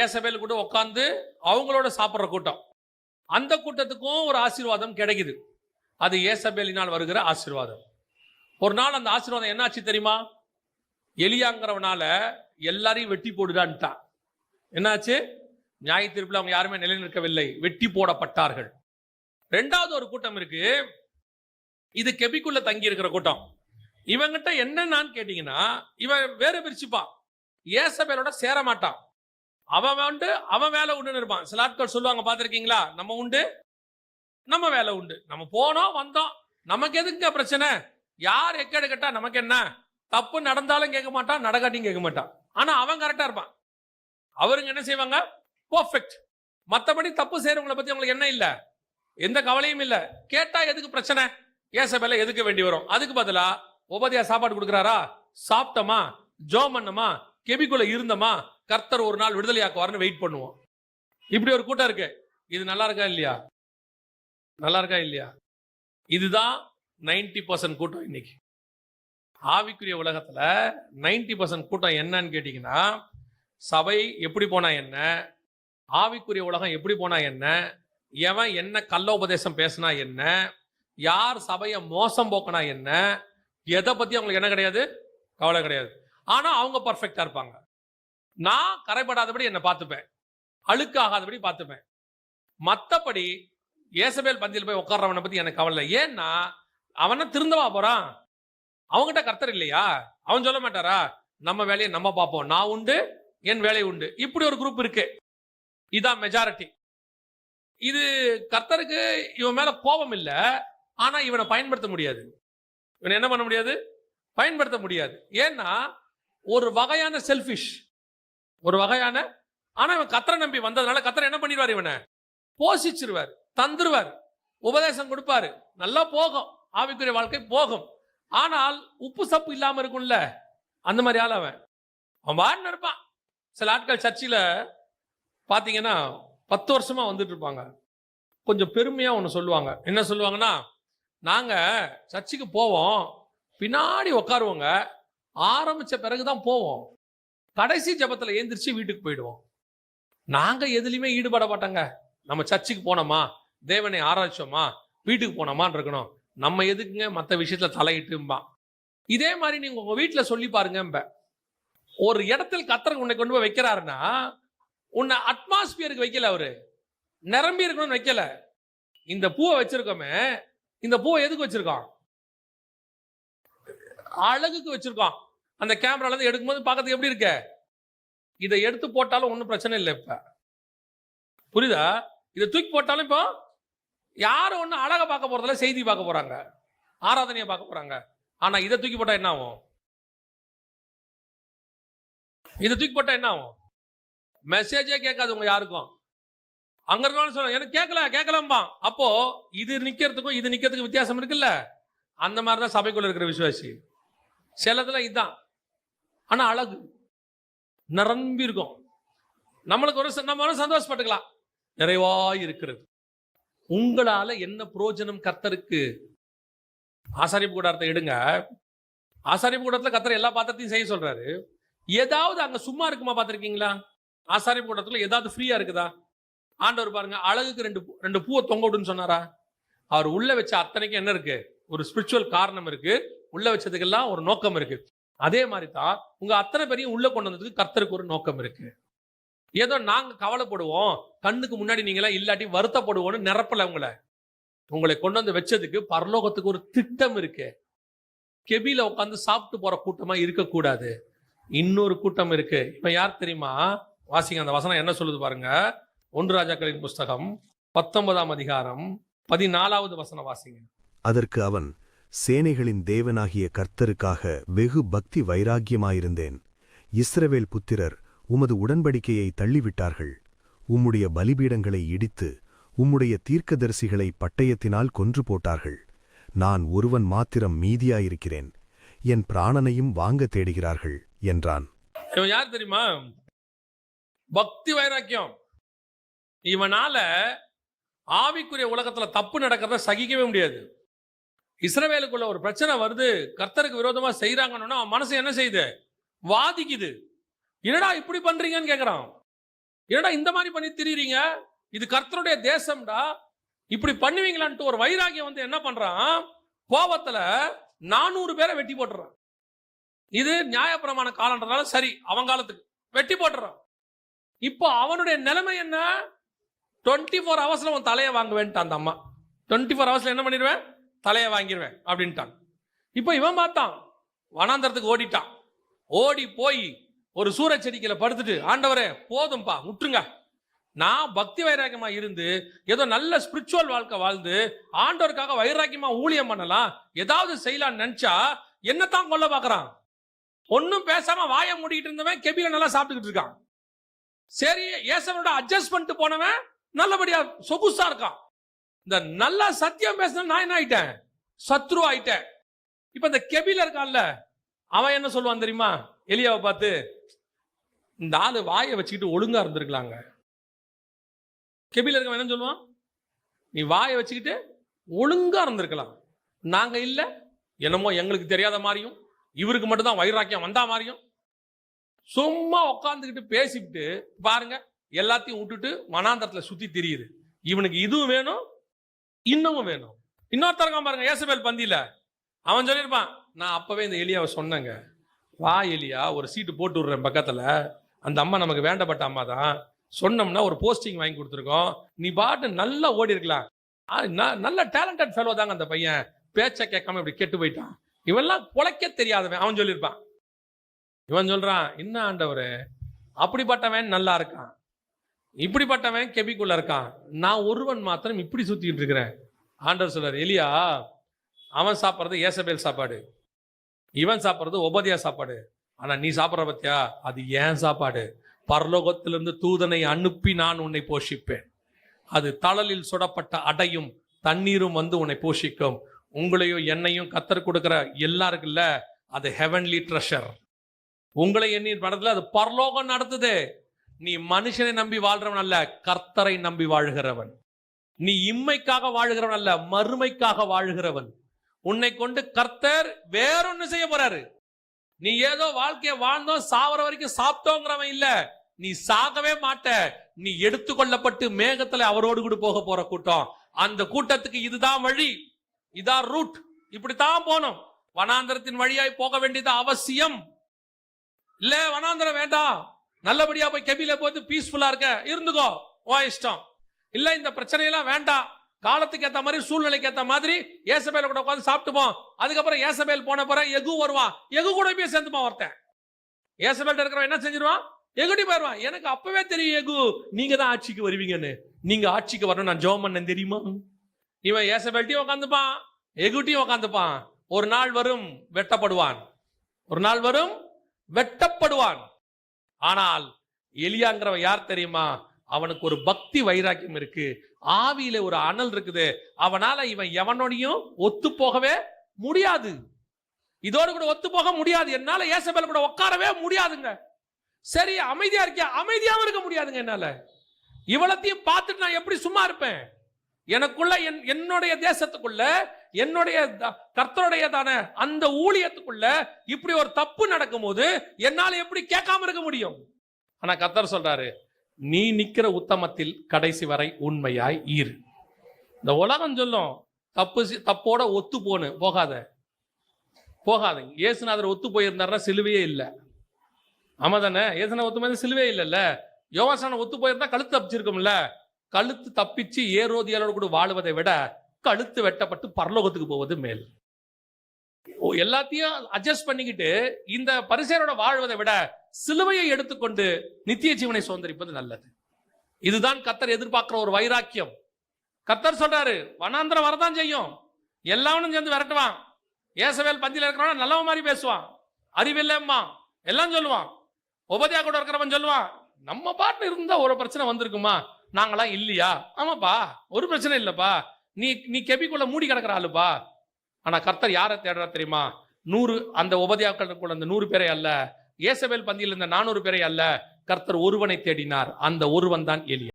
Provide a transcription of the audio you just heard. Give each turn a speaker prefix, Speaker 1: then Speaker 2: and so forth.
Speaker 1: ஏசபேல் கூட உட்கார்ந்து அவங்களோட சாப்பிடுற கூட்டம். அந்த கூட்டத்துக்கும் ஒரு ஆசீர்வாதம் கிடைக்குது. அது ஏசபேலினால் வருகிற ஆசீர்வாதம். ஒரு நாள் அந்த ஆசீர்வாதம் என்னாச்சு தெரியுமா? எலியாங்கிறவனால எல்லாரையும் வெட்டி போடுடான்ட்டான். என்னாச்சு? நியாய தீர்ப்பில் அவங்க யாருமே நிலைநிற்கவில்லை, வெட்டி போடப்பட்டார்கள். ரெண்டாவது ஒரு கூட்டம் இருக்கு, இது கெபிக்குள்ள தங்கி இருக்கிற கூட்டம். இவங்கிட்ட என்னன்னு கேட்டீங்கன்னா, இவன் வேற பிரிச்சுப்பான், ஏசபேலோட சேர மாட்டான். அவன் உண்டு, அவன் வேலை உண்டுன்னு இருப்பான். சில ஆட்கள் சொல்லுவாங்க, பார்த்திருக்கீங்களா? நம்ம உண்டு, நம்ம வேலை உண்டு, நம்ம போனோம் வந்தோம், நமக்கு எதுங்க பிரச்சனை, யார் எக்கேடு கேட்டா நமக்கு என்ன, தப்பு நடந்தாலும் கேட்க மாட்டான், நடக்காட்டியும் கேட்க மாட்டான். ஆனா அவன் கரெக்டா இருப்பான். அவருங்க என்ன செய்வாங்க? பெர்ஃபெக்ட். மற்றபடி தப்பு செய்யறவங்களை பத்தி அவங்களுக்கு என்ன இல்ல, எந்த கவலையும் இல்ல. கேட்டா எதுக்கு பிரச்சனை, ஏசபேல எதுக்கு வேண்டி வரும். அதுக்கு பதிலா உபதியா சாப்பாடு கொடுக்குறாரா, சாப்பிட்டோமா, ஜோம் பண்ணமா, கெபிக்குள்ள இருந்தமா, கர்த்தர் ஒரு நாள் விடுதலையாக்குவார்னு வெயிட் பண்ணுவோம். இப்படி ஒரு கூட்டம் இருக்கு. இது நல்லா இருக்கா இல்லையா? நல்லா இருக்கா இல்லையா? இதுதான் 90% கூட்டம். இன்னைக்கு ஆவிக்குரிய உலகத்துல 90% கூட்டம் என்னன்னு கேட்டீங்கன்னா, சபை எப்படி போனா என்ன, ஆவிக்குரிய உலகம் எப்படி போனா என்ன, எவன் என்ன கள்ள உபதேசம் பேசினா என்ன, யார் சபையை மோசம் போக்கினா என்ன, எதை பத்தி அவங்களுக்கு என்ன கிடையாது, கவலை கிடையாது. ஆனா அவங்க பர்ஃபெக்டா இருப்பாங்க. நான் கரைபடாதபடி என்ன பார்த்துப்பேன், அழுக்காகாதபடி பார்த்துப்பேன். மற்றபடி ஏசபேல் பந்தியில் போய் உட்கார்றவனை பத்தி எனக்கு கவலை இல்லை. ஏன்னா அவனை திருந்தவா போறான், அவங்ககிட்ட கர்த்தர் இல்லையா? அவன் சொல்ல மாட்டாரா, நம்ம வேலையை நம்ம பார்ப்போம், நான் உண்டு என் வேலை உண்டு. இப்படி ஒரு குரூப் இருக்கு. இதான் மெஜாரிட்டி. இது கர்த்தருக்கு இவன் மேல கோபம் இல்லை, ஆனா இவனை பயன்படுத்த முடியாது. இவனை என்ன பண்ண முடியாது? பயன்படுத்த முடியாது. ஏன்னா ஒரு வகையான செல்ஃபிஷ், ஒரு வகையான. ஆனா இவன் கர்த்தரை நம்பி வந்ததுனால கர்த்தர் என்ன பண்ணிடுவார், இவனை போஷிச்சிருவார், தந்துருவார், உபதேசம் கொடுப்பாரு, நல்லா போகும், ஆவிக்குரிய வாழ்க்கை போகும். ஆனால் உப்பு சப்பு இல்லாம இருக்கும்ல, அந்த மாதிரி ஆள் அவன். அவன் வாடின்னு இருப்பான். சில ஆட்கள் சர்ச்சில் பார்த்தீங்கன்னா 10 வருஷமா வந்துட்டு இருப்பாங்க. கொஞ்சம் பெருமையா ஒன்று சொல்லுவாங்க. என்ன சொல்லுவாங்கன்னா, நாங்க சர்ச்சுக்கு போவோம், பின்னாடி உட்காருவோங்க, ஆரம்பிச்ச பிறகுதான் போவோம், கடைசி ஜபத்தில் ஏந்திரிச்சு வீட்டுக்கு போயிடுவோம். நாங்க எதுலையுமே ஈடுபட மாட்டாங்க. நம்ம சர்ச்சுக்கு போனோமா, தேவனை ஆராய்ச்சோமா, வீட்டுக்கு போனோமான்னு இருக்கணும். நம்ம எதுக்குங்க மற்ற விஷயத்துல தலையிட்டும்பா. இதே மாதிரி நீங்க உங்க வீட்டில் சொல்லி பாருங்க. ஒரு இடத்தில் கர்த்தர் உன்னை கொண்டு போய் வைக்கிறாருன்னா, உன்னை அட்மாஸ்பியருக்கு வைக்கல, அவரு நிரம்பி இருக்கணும்னு வைக்கல. இந்த பூவை வச்சிருக்கோமே, இந்த பூவை எதுக்கு வச்சிருக்கோம்? அழகுக்கு வச்சிருக்கோம். அந்த கேமரால இருந்து எடுக்கும்போது பார்க்கறதுக்கு எப்படி இருக்க? இதை எடுத்து போட்டாலும் ஒன்றும் பிரச்சனை இல்லை. இப்ப புரியுதா? இதை தூக்கி போட்டாலும் இப்போ யாரும் ஒன்றும் அழகை பார்க்க போறதில்ல, செய்தி பார்க்க போறாங்க, ஆராதனையை பார்க்க போறாங்க. ஆனா இதை தூக்கி போட்டா என்ன ஆகும்? இதை தூக்கி போட்டா என்ன ஆகும்? மெசேஜே கேட்காது உங்க யாருக்கும். அங்க இருக்கணும் சொல்ல, எனக்கு கேட்கலம்பா. அப்போ இது நிக்கிறதுக்கும் இது நிக்கிறதுக்கு வித்தியாசம் இருக்குல்ல. அந்த மாதிரிதான் சபைக்குள்ள இருக்கிற விசுவாசி. சிலதுல இதுதான், ஆனா அழகு நிரம்பி இருக்கும். நம்மளுக்கு ஒரு நம்ம சந்தோஷப்பட்டுக்கலாம், நிறைவாய் இருக்கிறது. உங்களால என்ன பிரயோஜனம் கர்த்தருக்கு? ஆசாரிப்பு கூடாரத்தை எடுங்க. ஆசாரிப்பு கூடத்துல கர்த்தர் எல்லா பாத்திரத்தையும் செய்ய சொல்றாரு. ஏதாவது அங்க சும்மா இருக்குமா பார்த்திருக்கீங்களா? ஆசாரிப்பு கூடத்துல ஏதாவது ஃப்ரீயா இருக்குதா? ஆண்டவர் பாருங்க, அழகுக்கு ரெண்டு பூவை தொங்க விடுன்னு சொன்னாரா? அவர் உள்ள வச்ச அத்தனைக்கும் என்ன இருக்கு? ஒரு ஸ்பிரிச்சுவல் காரணம் இருக்கு. உள்ள வச்சதுக்கெல்லாம் ஒரு நோக்கம் இருக்கு. அதே மாதிரி தான் உங்க அத்தனை பேரையும் உள்ள கொண்டு வந்ததுக்கு கர்த்தருக்கு ஒரு நோக்கம் இருக்கு. ஏதோ நாங்க கவலைப்படுவோம், கண்ணுக்கு முன்னாடி நீங்களா இல்லாட்டி வருத்தப்படுவோம்னு நிரப்பல. உங்களை கொண்டு வந்து வச்சதுக்கு பரலோகத்துக்கு ஒரு திட்டம் இருக்கு. கெபில உட்காந்து சாப்பிட்டு போற கூட்டமா இருக்கக்கூடாது. இன்னொரு கூட்டம் இருக்கு. இப்ப யார் தெரியுமா? வாசிங்க அந்த வசனம் என்ன சொல்லுது பாருங்க. 1 ராஜாக்களின் புஸ்தகம் 19ஆம் அதிகாரம் 14வது வசனம் வாசிங்க.
Speaker 2: அதற்கு அவன், சேனைகளின் தேவனாகிய கர்த்தருக்காக வெகு பக்தி வைராக்கியமாயிருந்தேன். இஸ்ரவேல் புத்திரர் உமது உடன்படிக்கையை தள்ளிவிட்டார்கள். உம்முடைய பலிபீடங்களை இடித்து உம்முடைய தீர்க்கதரிசிகளை பட்டயத்தினால் கொன்று போட்டார்கள். நான் ஒருவன் மாத்திரம் மீதியாயிருக்கிறேன். என் பிராணனையும் வாங்க தேடுகிறார்கள் என்றான்.
Speaker 1: இவன் யார் தெரியுமா? பக்தி வைராக்கியம். இவனால ஆவிக்குரிய உலகத்துல தப்பு நடக்கிறத சகிக்கவே முடியாது. இஸ்ரவேலுக்குள்ள ஒரு பிரச்சனை வருது, கர்த்தருக்கு விரோதமா செய்யறாங்கன்னா அவன் மனசு என்ன செய்யுது? வாதிக்குது. என்னடா இப்படி பண்றீங்கன்னு கேட்கிறான். ஏடா இந்த மாதிரி பண்ணி திரியுறீங்க, இது கர்த்தருடைய தேசம்டா, இப்படி பண்ணுவீங்களான்ட்டு ஒரு வைராகியம் வந்து என்ன பண்றான், கோபத்துல 400 பேரை வெட்டி போட்டுறான். இது நியாயப்பிரமாண காலன்றதால சரி, அவன் காலத்துக்கு வெட்டி போட்டுறான். இப்போ அவனுடைய நிலைமை என்ன, 24 ஹவர்ஸ்ல உன் தலையை வாங்குவேன்ட்டான் அந்த அம்மா. 24 ஹவர்ஸ்ல என்ன பண்ணிடுவேன், தலையை வாங்கிடுவேன் அப்படின்ட்டான். இப்போ இவன் பார்த்தான், வனாந்தரத்துக்கு ஓடிட்டான். ஓடி போய் ஒரு சூரச் செடிக்கையில படுத்துட்டு, ஆண்டவரே போதும்பா விட்டுருங்க, நான் பக்தி வைராக்கியமா இருந்து ஏதோ நல்ல ஸ்பிரிச்சுவல் வாழ்க்கை வாழ்ந்து ஆண்டவருக்காக வைராக்கியமா ஊழியம் பண்ணலாம், ஏதாவது செய்யலாம்னு நினைச்சா என்னத்தான் கொல்ல பாக்குறான். ஒன்னும் பேசாம வாயை மூடிக்கிட்டு இருந்தவன் கெபில நல்லா சாப்பிட்டுக்கிட்டு இருக்கான். சரி, ஏசவனோட அட்ஜஸ்ட் பண்ணிட்டு போனவன் நல்லபடியா சொகுசா இருக்கான். இந்த நல்லா சத்தியம் பேசின நான் என்ன ஆயிட்டேன், சத்ரு ஆயிட்டேன். இப்ப இந்த கெபில இருக்கான்ல, அவன் என்ன சொல்லுவான் தெரியுமா, எலியாவை பார்த்து, இந்த ஆளு வாயை வச்சுக்கிட்டு ஒழுங்கா இருந்திருக்கலாங்க. கெபில இருக்கவன் என்ன சொல்லுவான், நீ வாயை வச்சுக்கிட்டு ஒழுங்கா இருந்திருக்கலாம், நாங்க இல்ல என்னமோ எங்களுக்கு தெரியாத மாதிரியும் இவருக்கு மட்டும் தான் வைராக்கியம் வந்தா மாதிரியும் சும்மா உட்காந்துக்கிட்டு பேசிவிட்டு பாருங்க, எல்லாத்தையும் விட்டுட்டு வனாந்தரத்துல சுத்தி திரியுது. இவனுக்கு இதுவும் வேணும் இன்னமும் வேணும். இன்னொருத்தருக்கான் பாருங்க, ஏசபேல் பந்தியில அவன் சொல்லியிருப்பான், நான் அப்பவே இந்த எலியாவை சொன்னேங்க, வா எலியா ஒரு சீட்டு போட்டு விடுறேன் பக்கத்துல, அந்த அம்மா நமக்கு வேண்டப்பட்ட அம்மா தான், சொன்னோம்னா ஒரு போஸ்டிங் வாங்கி கொடுத்துருக்கோம், நீ பாட்டு நல்லா ஓடி இருக்கலாம். நல்ல டேலண்டட் ஃபெலோ தாங்க அந்த பையன், பேச்ச கேட்காம இப்படி கெட்டு போயிட்டான், இவெல்லாம் பொழைக்க தெரியாதவன் அவன் சொல்லியிருப்பான். இவன் சொல்றான், என்ன ஆண்டவரே அப்படிப்பட்டவன் நல்லா இருக்கான், இப்படிப்பட்டவன் கெபிக்குள்ள இருக்கான், நான் ஒருவன் மாத்திரம் இப்படி சுத்திட்டு இருக்கிறேன். ஆண்டவர் சொல்றாரு, எலியா அவன் சாப்பிட்றது ஏசபேல் சாப்பாடு, இவன் சாப்பிட்றது ஒபதியா சாப்பாடு, ஆனா நீ சாப்பிட்ற பத்தியா அது ஏன் சாப்பாடு. பரலோகத்திலிருந்து தூதனை அனுப்பி நான் உன்னை போஷிப்பேன், அது தழலில் சுடப்பட்ட அடையும் தண்ணீரும் வந்து உன்னை போஷிக்கும். உங்களையும் என்னையும் கத்தர் கொடுக்கிற எல்லாருக்குல்ல, அது ஹெவன்லி ட்ரெஷர். உங்களை எண்ணி படத்துல அது பரலோகம் நடத்துது. நீ மனுஷனை நம்பி வாழ்றவன் அல்ல, கர்த்தரை நம்பி வாழுகிறவன். நீ இம்மைக்காக வாழுகிறவன் அல்ல, மறுமைக்காக வாழுகிறவன். உன்னை கொண்டு கர்த்தர் வேறொன்னு செய்ய போறாரு. நீ ஏதோ வாழ்க்கையை வாழ்ந்தோம் சாவர வரைக்கும் சாப்பிட்டோங்கிறவன் இல்ல, நீ சாகவே மாட்ட, நீ எடுத்துக்கொள்ளப்பட்டு மேகத்துல அவரோடு கூட போக போற கூட்டம். அந்த கூட்டத்துக்கு இதுதான் வழி, இதான் ரூட், இப்படித்தான் போனோம். வனாந்தரத்தின் வழியாய் போக வேண்டியது அவசியம். இல்ல வனாந்தரம் வேண்டாம், நல்லபடியா போய் கெபில போட்டு பீஸ்ஃபுல்லா இருக்க இருந்துக்கோ, ஓ இஷ்டம். இல்ல இந்த பிரச்சனையெல்லாம் வேண்டாம், காலத்துக்கு ஏத்த மாதிரி சூழ்நிலைக்கு ஏத்த மாதிரி ஏசபேல கூட உட்காந்து சாப்பிட்டுப்போம். அதுக்கப்புறம் ஏசபேல் போன பிறகு எகு வருவான், எகு கூட போய் சேர்ந்துப்பான் ஒருத்தன். ஏசபேல் இருக்கிறவன் என்ன செஞ்சிருவான், எகுடி போயிருவான். எனக்கு அப்பவே தெரியும் எகு நீங்க தான் ஆட்சிக்கு வருவீங்கன்னு, நீங்க ஆட்சிக்கு வரணும் நான் ஜெபம் பண்ணேன் தெரியுமா. இவன் ஏசபேல்ட்டியும் உட்காந்துப்பான், எகுட்டியும் உட்காந்துப்பான். ஒரு நாள் வரும் வெட்டப்படுவான், ஒரு நாள் வரும் வெட்டப்படுவான். ஆனால் எலியாங்கிறவன் யார் தெரியுமா, அவனுக்கு ஒரு பக்தி வைராக்கியம் இருக்கு, ஆவியில ஒரு அனல் இருக்குது. அவனால இவன் எவனோடையும் ஒத்து போகவே முடியாது, இதோடு கூட ஒத்து போக முடியாது. என்னால ஏசபேல் கூட உட்காரவே முடியாதுங்க. சரி அமைதியா இருக்கியா, அமைதியாவும் இருக்க முடியாதுங்க என்னால. இவ்வளத்தையும் பார்த்துட்டு நான் எப்படி சும்மா இருப்பேன். எனக்குள்ள என்னுடைய தேசத்துக்குள்ள என்னுடைய கர்த்தருடையதான அந்த ஊழியத்துக்குள்ள இப்படி ஒரு தப்பு நடக்கும் போது என்னால எப்படி கேட்காம இருக்க முடியும். ஆனா கர்த்தர் சொல்றாரு, நீ நிக்கிற உத்தமத்தில் கடைசி வரை உண்மையாய் இரு. இந்த உலகம் சொல்லும் தப்போட ஒத்து போகாத. இயேசுநாதர் ஒத்து போயிருந்தாருன்னா சிலுவையே இல்லை. ஆமா தானே, இயேசுநாதர் ஒத்து போயிருந்தா சிலுவையே இல்லைல்ல. யோவாசான ஒத்து போயிருந்தா கழுத்து தப்பிச்சிருக்கும்ல. கழுத்து தப்பிச்சு ஏரோதியாலோடு கூட வாழுவதை விட கழுத்து வெட்டப்பட்டு பரலோகத்துக்கு போவது மேல். எல்லாத்தையும் அட்ஜஸ்ட் பண்ணிக்கிட்டு இந்த பரிசேரோட வாழ்வதை விட சிலுவையை எடுத்துக்கொண்டு நித்திய ஜீவனை சுதந்திரிப்பது நல்லது. இதுதான் கர்த்தர் எதிர்பார்க்கிற ஒரு வைராக்கியம். கர்த்தர் சொல்றாரு, வனாந்தரம் வரதான் செய்யும், எல்லாவனும் சேர்ந்து விரட்டுவான். ஏசபேல் பந்தியில் இருக்கிறவன் நல்லவன் மாதிரி பேசுவான், அறிவில்லைம்மா எல்லாம் சொல்லுவான். உபதியா கூட இருக்கிறவன் சொல்லுவான், நம்ம பாட்டு இருந்தா ஒரு பிரச்சனை வந்திருக்குமா, நாங்களாம் இல்லையா. ஆமாப்பா ஒரு பிரச்சனை இல்லப்பா, நீ கெபிக்குள்ள மூடி கிடக்கிற ஆளுப்பா. ஆனா கர்த்தர் யாரை தேடுறா தெரியுமா, 100 அந்த உபதியாக்களுக்குள்ள அந்த 100 பேரை அல்ல, ஏசபேல் பந்தியில் இருந்த 400 பேரை அல்ல, கர்த்தர் ஒருவனை தேடினார், அந்த ஒருவன் தான் எலியா.